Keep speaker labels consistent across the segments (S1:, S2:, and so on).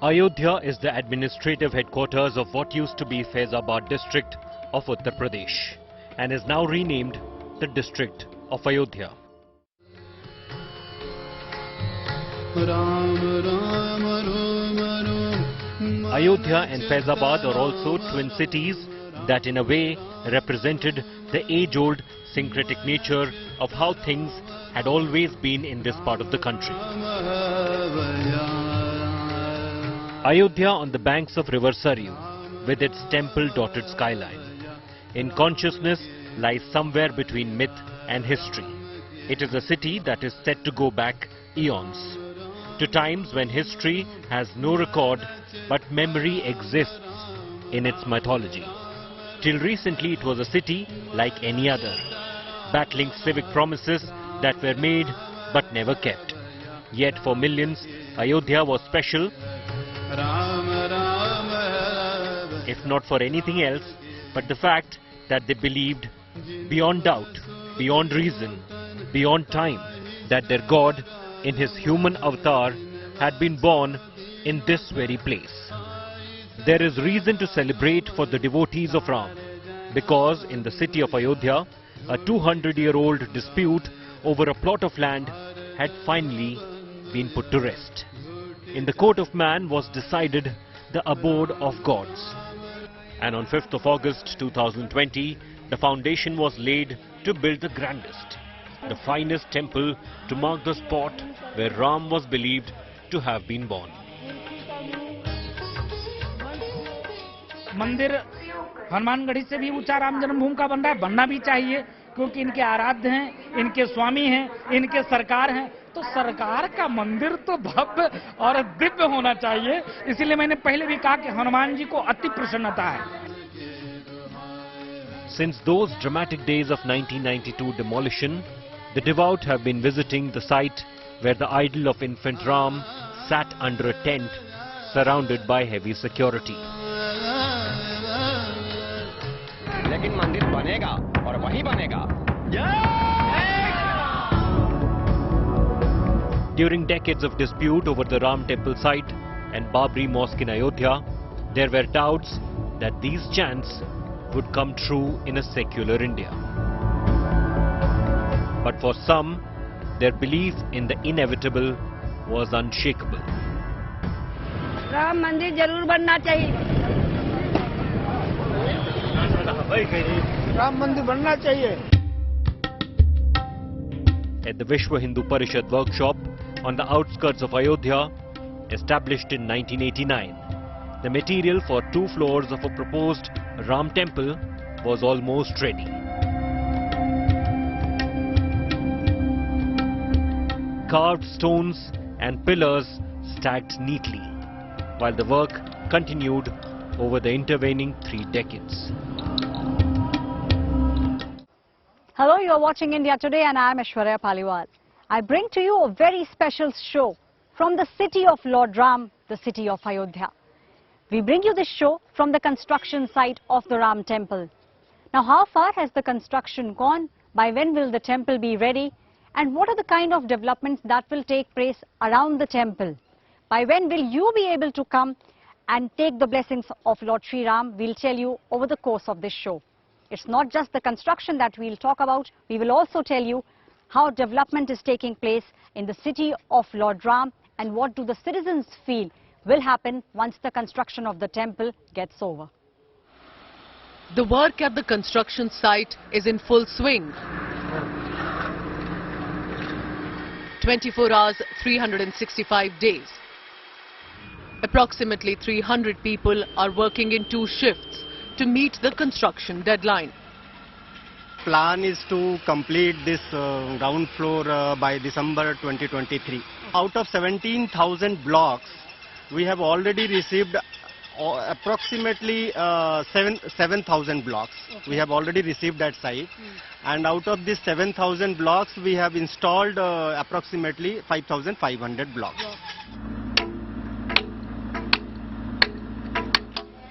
S1: Ayodhya is the administrative headquarters of what used to be Faizabad district of Uttar Pradesh and is now renamed the district of Ayodhya. Ayodhya and Faizabad are also twin cities that in a way represented the age-old syncretic nature of how things had always been in this part of the country. Ayodhya on the banks of river Saryu with its temple-dotted skyline. In consciousness lies somewhere between myth and history. It is a city that is said to go back eons, to times when history has no record but memory exists in its mythology. Till recently it was a city like any other, battling civic promises that were made but never kept. Yet for millions, Ayodhya was special, if not for anything else, but the fact that they believed beyond doubt, beyond reason, beyond time, that their God in his human avatar had been born in this very place. There is reason to celebrate for the devotees of Ram, because in the city of Ayodhya, a 200-year-old dispute over a plot of land had finally been put to rest. In the court of man was decided the abode of gods. And on 5th of August 2020, the foundation was laid to build the grandest, the finest temple to mark the spot where Ram was believed to have been born.
S2: मंदिर हनुमानगढ़ी से भी ऊंचा राम जन्मभूमि का बन रहा है, बनना भी चाहिए, क्योंकि इनके आराध्य हैं, इनके स्वामी हैं, इनके सरकार हैं, तो सरकार का मंदिर तो भव्य और दिव्य होना चाहिए। इसीलिए मैंने पहले भी कहा कि हनुमान जी को अति प्रसन्नता है।
S1: Since those dramatic days of 1992 demolition, the devout have been visiting the site where the idol of infant Ram sat under a tent surrounded by heavy security.
S3: लेकिन मंदिर बनेगा और वही बनेगा।
S1: During decades of dispute over the Ram temple site and Babri Mosque in Ayodhya, there were doubts that these chants would come true in a secular India. But for some, their belief in the inevitable was unshakable.
S4: Ram मंदिर जरूर बनना चाहिए। राम मंदिर बनना चाहिए।
S1: At the Vishwa Hindu Parishad workshop on the outskirts of Ayodhya, established in 1989, the material for 2 floors of a proposed Ram temple was almost ready. Carved stones and pillars stacked neatly, while the work continued over the intervening 3 decades.
S5: Hello, you are watching India Today and I am Aishwarya Paliwal. I bring to you a very special show from the city of Lord Ram, the city of Ayodhya. We bring you this show from the construction site of the Ram temple. Now, how far has the construction gone? By when will the temple be ready? And what are the kind of developments that will take place around the temple? By when will you be able to come and take the blessings of Lord Sri Ram? We'll tell you over the course of this show. It's not just the construction that we'll talk about. We will also tell you how development is taking place in the city of Lord Ram and what do the citizens feel will happen once the construction of the temple gets over.
S6: The work at the construction site is in full swing. 24 hours, 365 days. Approximately 300 people are working in 2 shifts to meet the construction deadline.
S7: Plan is to complete this ground floor by December 2023. Out of 17,000 blocks, we have already received approximately 7,000 blocks. We have already received that site. And out of these 7,000 blocks, we have installed approximately 5,500 blocks.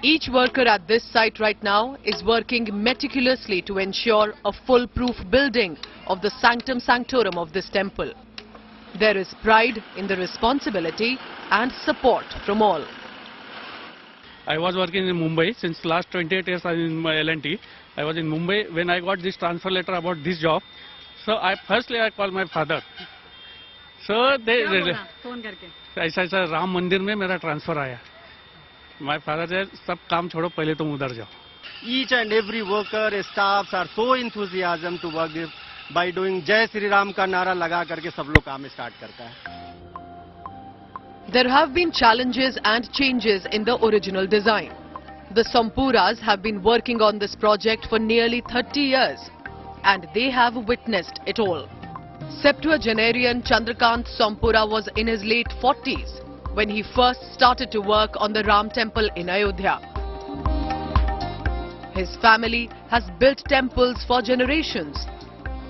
S6: Each worker at this site right now is working meticulously to ensure a foolproof building of the Sanctum Sanctorum of this temple. There is pride in the responsibility and support from all.
S8: I was working in Mumbai since last 28 years. I'm in my L&T. I was in Mumbai when I got this transfer letter about this job. So firstly I called my father. So they
S5: phone करके
S8: ऐसा राम मंदिर में मेरा transfer आया. My father said सब काम छोड़ो पहले तुम उधर जाओ.
S7: Each and every worker, staffs are so enthusiasm to work by doing जय श्री राम का नारा लगा करके सब लोग काम स्टार्ट करता है.
S6: There have been challenges and changes in the original design. The Sampuras have been working on this project for nearly 30 years and they have witnessed it all. Septuagenarian Chandrakant Sampura was in his late 40s when he first started to work on the Ram temple in Ayodhya. His family has built temples for generations.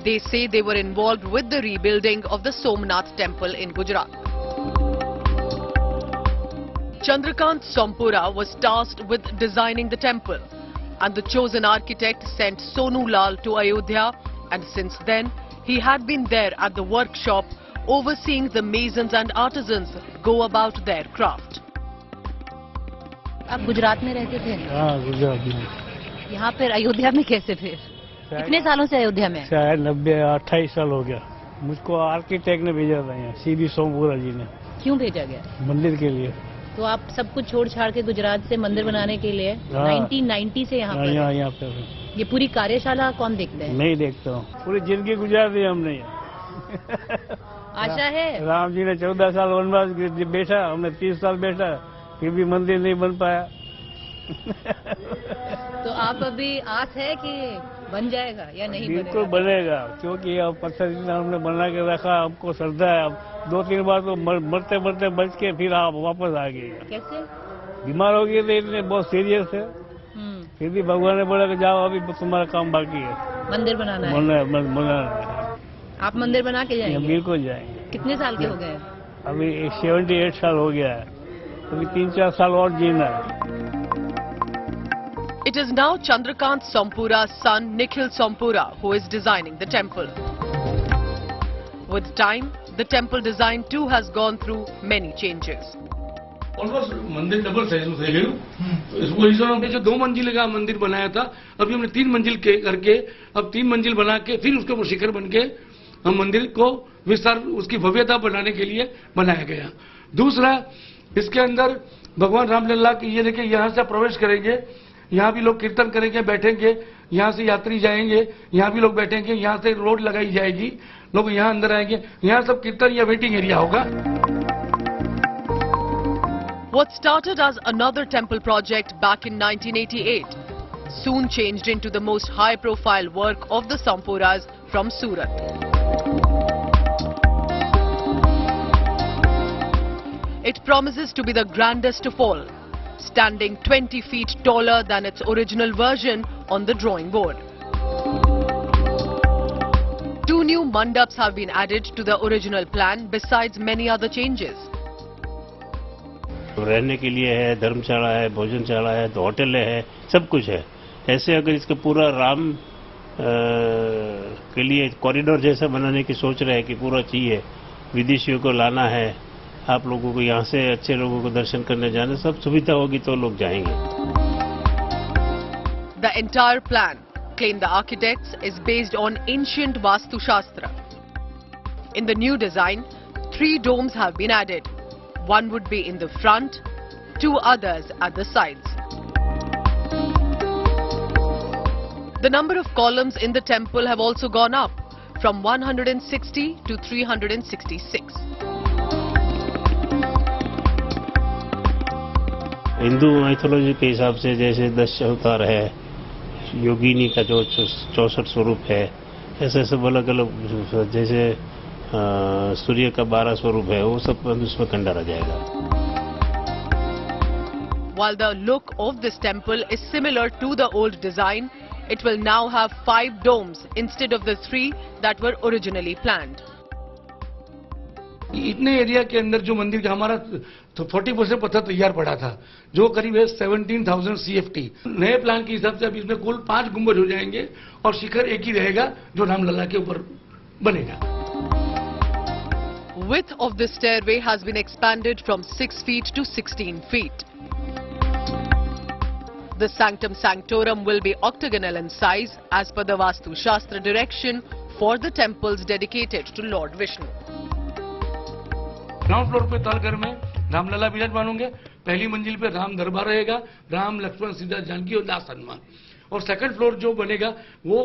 S6: They say they were involved with the rebuilding of the Somnath temple in Gujarat. Chandrakant Sampura was tasked with designing the temple and the chosen architect sent Sonu Lal to Ayodhya, and since then he had been there at the workshop overseeing the masons and artisans go about their craft.
S9: आप गुजरात में रहते थे?
S10: हाँ, गुजरात में.
S9: यहाँ पर अयोध्या में कैसे फिर? कितने सालों से अयोध्या में?
S10: शायद 28 साल हो गया. मुझको आर्किटेक्ट ने भेजा था यहाँ, सीधी सोमपुरा जी ने.
S9: क्यों भेजा गया?
S10: मंदिर के लिए.
S9: तो आप सब कुछ छोड़ छाड़ के गुजरात से मंदिर बनाने के लिए 1990 से यहाँ पर?
S10: यहाँ पे.
S9: ये पूरी कार्यशाला कौन देखते हैं?
S10: नहीं देखता हूँ. पूरी जिंदगी गुजार दी हमने.
S9: आशा है?
S10: राम जी ने 14 साल वनवास बैठा, हमने 30 साल बैठा, फिर भी मंदिर नहीं बन पाया.
S9: तो आप अभी आस है कि बन जाएगा या नहीं?
S10: बिल्कुल बनेगा, क्योंकि अब पत्थर हमने बना के रखा, हमको श्रद्धा है. अब 2-3 बार तो मरते मरते बच के फिर आप वापस आ गए.
S9: कैसे?
S10: बीमार हो गए थे, इतने बहुत सीरियस है. फिर भी भगवान ने बोला कि जाओ, अभी तुम्हारा काम बाकी है.
S9: मंदिर बनाना है?
S10: बनाना है.
S9: आप मंदिर बना के जाएंगे?
S10: बिल्कुल जाएंगे.
S9: कितने साल के हो गए?
S10: अभी 78 साल हो गया है. अभी 3-4 साल और जीना है.
S6: It is now Chandrakant Sampura's son Nikhil Sampura who is designing the temple. With time, the temple design too has gone through many changes.
S11: Almost मंदिर डबल साइज में થઈ ગયું. इसको इस हमने जो 2 मंजिल का मंदिर बनाया था, अभी हमने 3 मंजिल के करके अब 3 मंजिल बना के फिर उसके ऊपर शिखर बन के हम मंदिर को विस्तार उसकी भव्यता बढ़ाने के लिए बनाया गया. दूसरा, इसके अंदर भगवान रामलला की ये देखिए, यहाँ से प्रवेश करेंगे, यहाँ भी लोग कीर्तन करेंगे, बैठेंगे, यहाँ से यात्री जाएंगे, यहाँ भी लोग बैठेंगे, यहाँ से रोड लगाई जाएगी, लोग यहाँ अंदर आएंगे, यहाँ सब कीर्तन या वेटिंग एरिया होगा.
S6: What started as another temple project back in 1988 soon changed into the most high-profile work of the Sampuras from Surat. It promises to be the grandest of all, standing 20 feet taller than its original version on the drawing board. 2 new mandaps have been added to the original plan besides many other changes.
S10: रहने के लिए है, धर्मशाला है, भोजनशाला है, तो hotel है, सब कुछ है. ऐसे अगर इसका पूरा राम के लिए कॉरिडोर जैसा बनाने की सोच रहे हैं कि पूरा चाहिए, विदेशियों को लाना है, आप लोगों को यहाँ से अच्छे लोगों को दर्शन करने जाने, सब सुविधा होगी तो लोग जाएंगे.
S6: The entire plan, claim the architects, is based on ancient Vastu Shastra. In the new design, 3 domes have been added. One would be in the front, 2 others at the sides. The number of columns in the temple have also gone up from 160 to 366.
S10: Hindu mythology के हिसाब से जैसे 10 अवतार है, योगिनी का जो 64 स्वरूप है, ऐसे सब अलग अलग, जैसे सूर्य का 12 स्वरूप है, वो सब उसमें खंडारा जाएगा.
S6: While the look of this temple is similar to the old design, it will now have 5 domes instead of the 3 that were originally planned.
S11: इतने एरिया के अंदर जो मंदिर का हमारा 40% पत्थर तैयार पड़ा था, जो करीब है 17,000 CFT. नए प्लान के हिसाब से अभी इसमें कुल 5 गुंबज हो जाएंगे और शिखर एक ही रहेगा जो रामलला के ऊपर बनेगा.
S6: Width of this stairway has been expanded from 6 feet to 16 feet. The Sanctum Sanctorum will be octagonal in size as per the Vastu Shastra direction for the temples dedicated to Lord Vishnu.
S11: Ground floor पे तलघर में रामलला विराजमान होंगे। पहली मंजिल पे राम दरबार रहेगा, राम लक्ष्मण सीता जानकी और दास हनुमान। और सेकंड फ्लोर जो बनेगा वो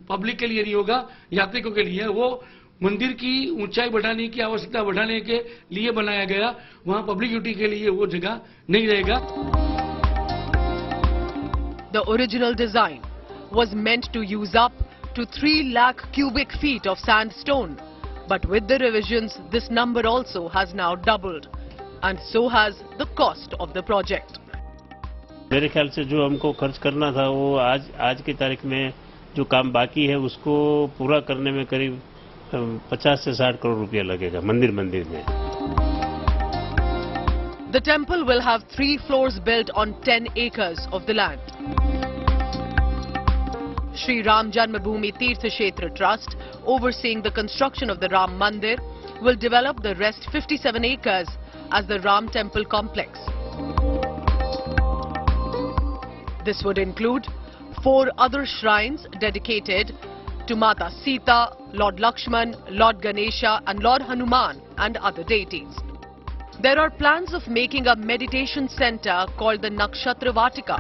S11: पब्लिक के लिए नहीं होगा, यात्रिकों के लिए। वो मंदिर की ऊंचाई बढ़ाने की आवश्यकता बढ़ाने के लिए बनाया गया, वहां पब्लिक ड्यूटी के लिए वो जगह नहीं रहेगा।
S6: The original design was meant to use up to 3 lakh cubic feet of sandstone. But with the revisions, this number also has now doubled. And so has the cost of the project.
S10: मेरे ख्याल से जो हमको खर्च करना था वो आज की तारीख में जो काम बाकी है उसको पूरा करने में करीब 50 से 60 करोड़ रुपया लगेगा मंदिर में।
S6: The temple will have 3 floors built on 10 acres of the land. Shri Ram Janmabhoomi Temple Trust, overseeing the construction of the Ram Mandir, will develop the rest 57 acres as the Ram Temple complex. This would include 4 other shrines dedicated to Mata Sita, Lord Lakshman, Lord Ganesha and Lord Hanuman and other deities. There are plans of making a meditation center called the Nakshatra Vatika.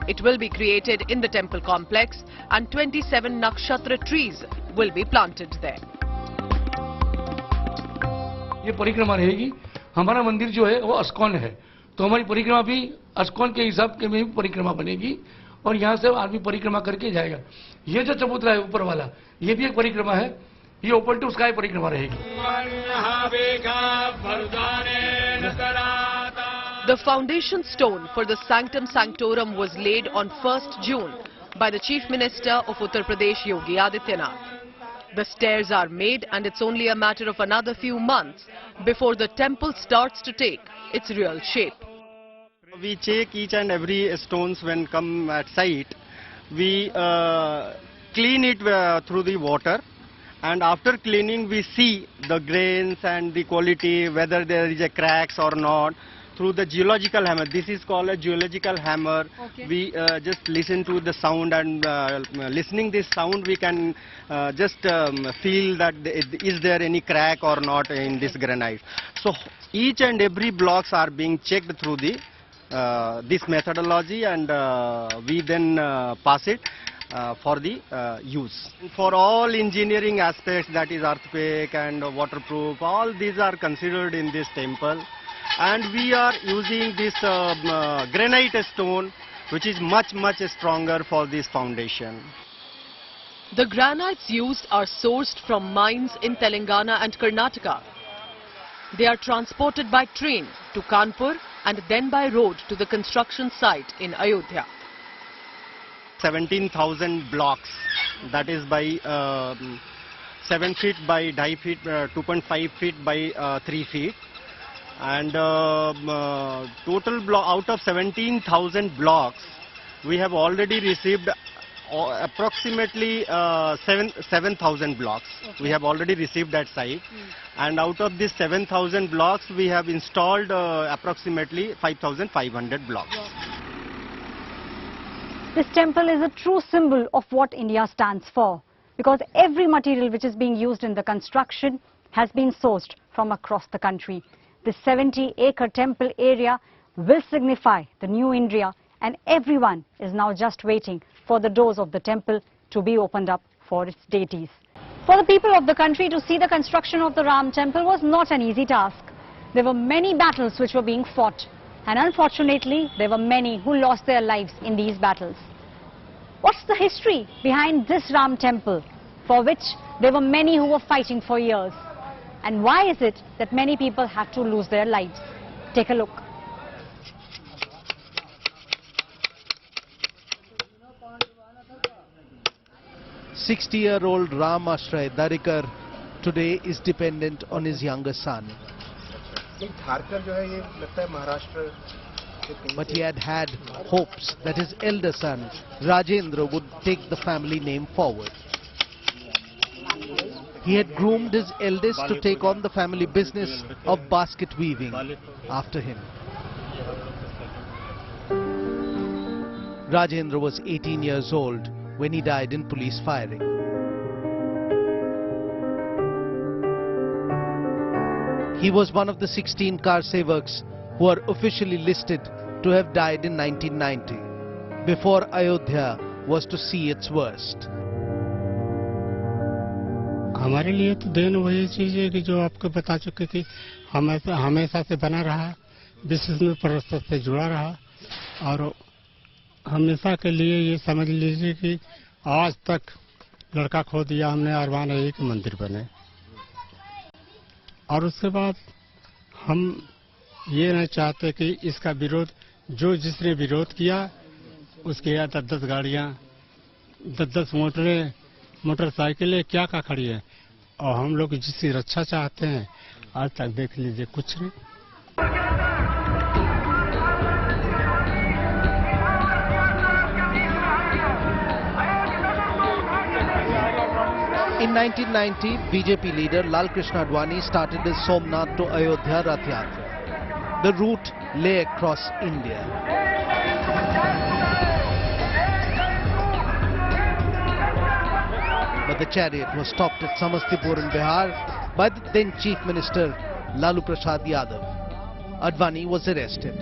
S6: It will be created in the temple complex and 27 nakshatra trees will be planted there.
S11: ये परिक्रमा रहेगी। हमारा मंदिर जो है वो अस्कोन है, तो हमारी परिक्रमा भी अस्कोन के हिसाब के में परिक्रमा बनेगी और यहाँ से आदमी परिक्रमा करके जाएगा। ये जो चबूतरा है ऊपर वाला, ये भी एक परिक्रमा है, ये ओपन टू स्काई परिक्रमा रहेगी।
S6: The foundation stone for the Sanctum Sanctorum was laid on 1st June by the Chief Minister of Uttar Pradesh, Yogi Adityanath. The stairs are made and it's only a matter of another few months before the temple starts to take its real shape.
S7: We check each and every stones when come at site. We clean it through the water, and after cleaning we see the grains and the quality, whether there is a cracks or not, through the geological hammer. This is called a geological hammer. Okay. We just listen to the sound, and listening this sound we can just feel that is there any crack or not in this granite. So each and every blocks are being checked through the this methodology, and we then pass it for the use. For all engineering aspects, that is earthquake and waterproof, all these are considered in this temple. And we are using this granite stone, which is much stronger for this foundation.
S6: The granites used are sourced from mines in Telangana and Karnataka. They are transported by train to Kanpur and then by road to the construction site in Ayodhya.
S7: 17,000 blocks, that is by 7 feet by 2.5 feet, 2.5 feet by 3 feet. And total block out of 17,000 blocks, we have already received approximately 7,000 blocks. Okay. We have already received at site, and out of this 7,000 blocks, we have installed approximately 5,500 blocks.
S5: This temple is a true symbol of what India stands for, because every material which is being used in the construction has been sourced from across the country. This 70-acre temple area will signify the new India, and everyone is now just waiting for the doors of the temple to be opened up for its deities. For the people of the country to see the construction of the Ram temple was not an easy task. There were many battles which were being fought, and unfortunately there were many who lost their lives in these battles. What's the history behind this Ram temple, for which there were many who were fighting for years? And why is it that many people had to lose their lives? Take a look.
S12: "60-year-old Ram Ashray Darikar today is dependent on his younger son. But he had hopes that his elder son Rajendra would take the family name forward. He had groomed his eldest to take on the family business of basket weaving after him. Rajendra was 18 years old when he died in police firing. He was one of the 16 car sevaks who are officially listed to have died in 1990, before Ayodhya was to see its worst.
S10: हमारे लिए तो then वही चीज है कि जो आपको बता चुके कि हमेशा से बना रहा, बिजनेस में परस्पर से जुड़ा रहा और हमेशा के लिए ये समझ लीजिए कि आज तक लड़का खो दिया हमने, अरमान है कि मंदिर बने। और उसके बाद हम ये नहीं चाहते कि इसका विरोध, जो जिसने विरोध किया उसके यहाँ 10-10 गाड़ियाँ, 10-10 मोटरसाइकिलें क्या खड़ी है, और हम लोग जिसकी रक्षा चाहते हैं आज तक देख लीजिए कुछ नहीं।
S12: In 1990, BJP leader Lal Krishna Advani started his Somnath to Ayodhya Rath Yatra. The route lay across India. But the chariot was stopped at Samastipur in Bihar by the then Chief Minister Lalu Prasad Yadav. Advani was arrested.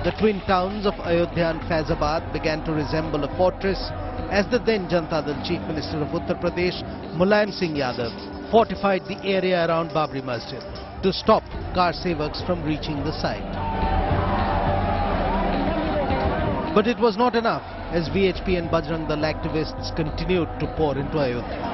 S12: The twin towns of Ayodhya and Faizabad began to resemble a fortress as the then Janata Dal Chief Minister of Uttar Pradesh, Mulayam Singh Yadav, fortified the area around Babri Masjid to stop car sevaks from reaching the site. But it was not enough, as VHP and Bajrang Dal activists continued to pour into Ayodhya.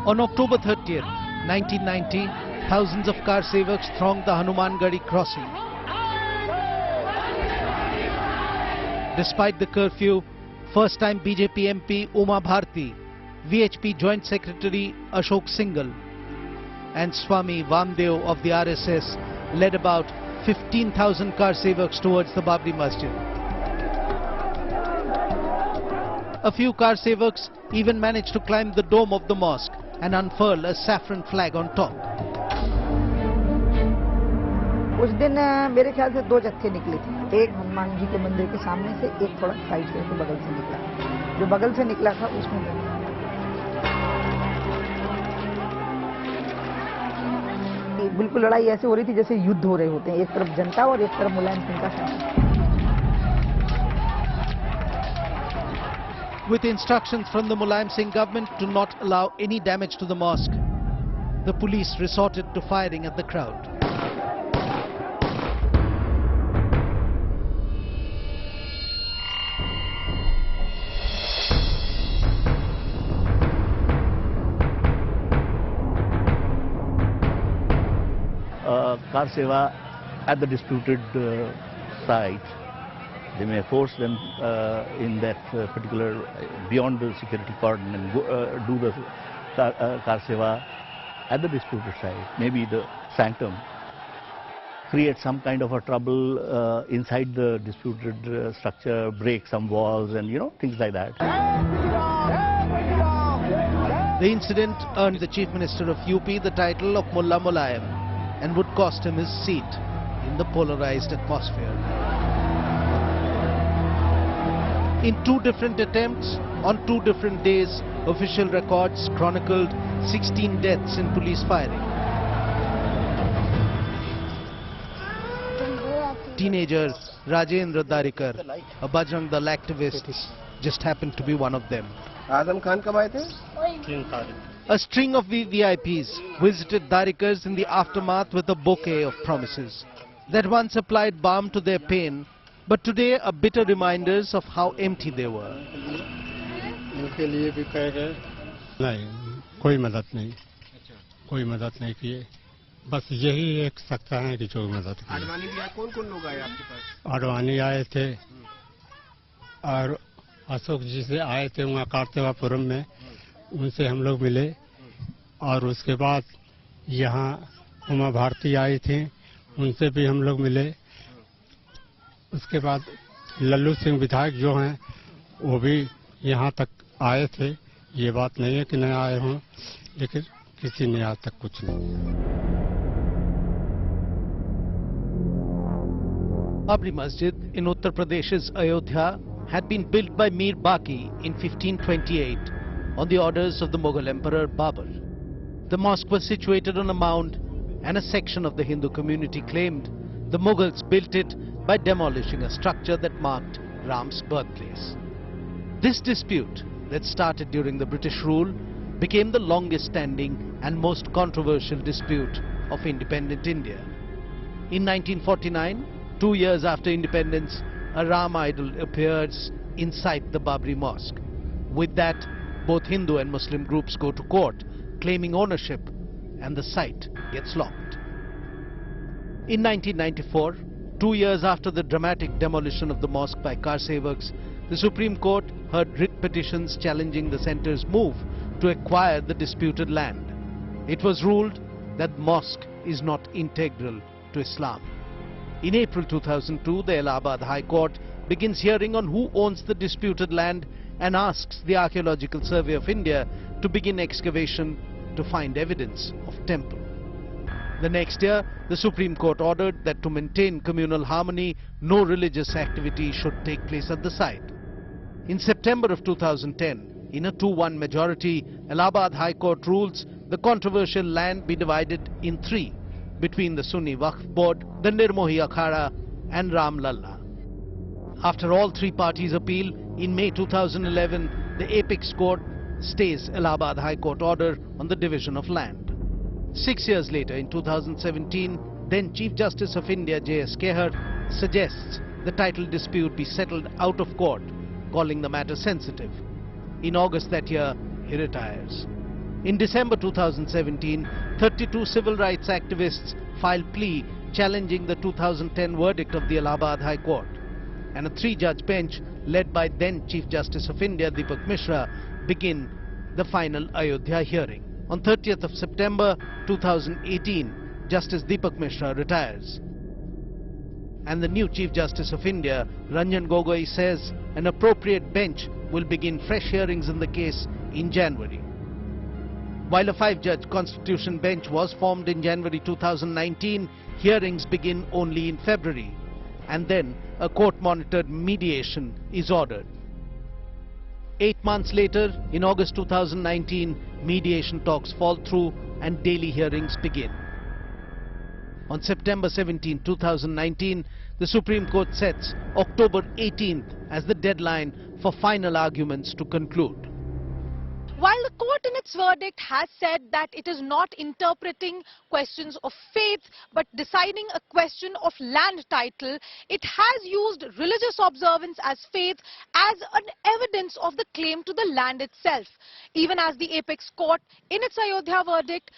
S12: On October 30th, 1990, thousands of car sevaks thronged the Hanuman Gadi crossing. Despite the curfew, first-time BJP MP Uma Bharti, VHP Joint Secretary Ashok Singhal and Swami Vamdeo of the RSS led about 15,000 car sevaks towards the Babri Masjid. A few car sevaks even managed to climb the dome of the mosque and unfurl a saffron flag on top.
S4: उस दिन मेरे ख्याल से 2 जत्थे निकले थे, एक हनुमान जी के मंदिर के सामने से, एक थोड़ा साइड से बगल से निकला। जो बगल से निकला था उसमें बिल्कुल लड़ाई ऐसे हो रही थी जैसे युद्ध हो रहे होते हैं, एक तरफ जनता और एक तरफ मुलायम सिंह का शासन।
S12: With instructions from the Mulayam Singh government to not allow any damage to the mosque, the police resorted to firing at the crowd.
S13: Car seva at the disputed site, they may force them in that particular beyond the security cordon and do the car seva at the disputed site. Maybe the sanctum, create some kind of a trouble inside the disputed structure, break some walls and things like that.
S12: The incident earned the Chief Minister of UP the title of Mullah Mulayam and would cost him his seat in the polarized atmosphere. In 2 different attempts, on 2 different days, official records chronicled 16 deaths in police firing. Teenager Rajendra Darikar, a Bajrang Dal activist, just happened to be one of them.
S3: Azam Khan kab aaye the?
S12: A string of VVIPs visited Darikars in the aftermath with a bouquet of promises that once applied balm to their pain, but today are bitter reminders of how empty they were.
S10: नहीं, कोई मदद नहीं किए, बस यही एक सकता है कि जो मदद किए।
S3: आडवाणी भी आए, कौन लोग आए आपके पास?
S10: आडवाणी आए थे और अशोक जी से आए थे वहाँ कार्तिवापुरम में, उनसे हम लोग मिले और उसके बाद यहाँ उमा भारती आई थी, उनसे भी हम लोग मिले। उसके बाद लल्लू सिंह विधायक जो हैं वो भी यहाँ तक आए थे।
S14: ये बात नहीं है कि नहीं आए हों, लेकिन किसी ने आज तक कुछ नहीं।
S12: Babri Masjid in Uttar Pradesh's Ayodhya had been built by Mir Baqi in 1528 on the orders of the Mughal Emperor Babur. The mosque was situated on a mound, and a section of the Hindu community claimed the Mughals built it by demolishing a structure that marked Ram's birthplace. This dispute that started during the British rule became the longest standing and most controversial dispute of independent India. In 1949, 2 years after independence, a Ram idol appears inside the Babri Mosque. With that, both Hindu and Muslim groups go to court claiming ownership, and the site gets locked. In 1994, 2 years after the dramatic demolition of the mosque by car sevaks, the Supreme Court heard writ petitions challenging the centre's move to acquire the disputed land. It was ruled that the mosque is not integral to Islam. In April 2002, the Allahabad High Court begins hearing on who owns the disputed land and asks the Archaeological Survey of India to begin excavation to find evidence of temple. The next year, the Supreme Court ordered that to maintain communal harmony, no religious activity should take place at the site. In September of 2010, in a 2-1 majority, Allahabad High Court rules the controversial land be divided in 3 between the Sunni Waqf Board, the Nirmohi Akhada and Ram Lalla. After all 3 parties appeal, in May 2011, the Apex Court stays Allahabad High Court order on the division of land. 6 years later, in 2017, then Chief Justice of India J.S. Kehar suggests the title dispute be settled out of court, calling the matter sensitive. In August that year, he retires. In December 2017, 32 civil rights activists filed plea challenging the 2010 verdict of the Allahabad High Court. And a 3-judge bench led by then Chief Justice of India Deepak Mishra begin the final Ayodhya hearing. On 30th of September 2018, Justice Deepak Mishra retires. And the new Chief Justice of India, Ranjan Gogoi, says an appropriate bench will begin fresh hearings in the case in January. While a 5-judge constitution bench was formed in January 2019, hearings begin only in February, and then a court-monitored mediation is ordered. 8 months later, in August 2019, mediation talks fall through and daily hearings begin. On September 17, 2019, the Supreme Court sets October 18th as the deadline for final arguments to conclude.
S15: While the court in its verdict has said that it is not interpreting questions of faith but deciding a question of land title, it has used religious observance as faith as an evidence of the claim to the land itself. Even as the Apex Court in its Ayodhya verdict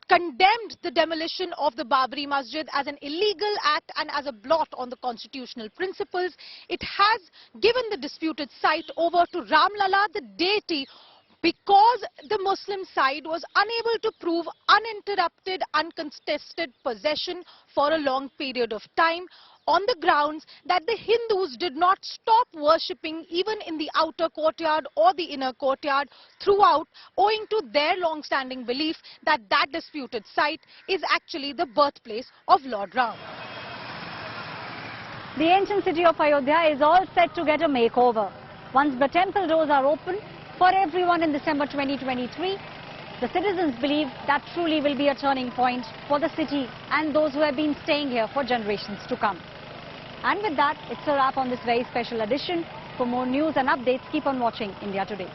S15: condemned the demolition of the Babri Masjid as an illegal act and as a blot on the constitutional principles, it has given the disputed site over to Ram Lalla, the deity, because the Muslim side was unable to prove uninterrupted, uncontested possession for a long period of time, on the grounds that the Hindus did not stop worshipping even in the outer courtyard or the inner courtyard throughout, owing to their long-standing belief that that disputed site is actually the birthplace of Lord Ram.
S5: The ancient city of Ayodhya is all set to get a makeover. Once the temple doors are open for everyone in December 2023, the citizens believe that truly will be a turning point for the city and those who have been staying here for generations to come. And with that, it's a wrap on this very special edition. For more news and updates, keep on watching India Today.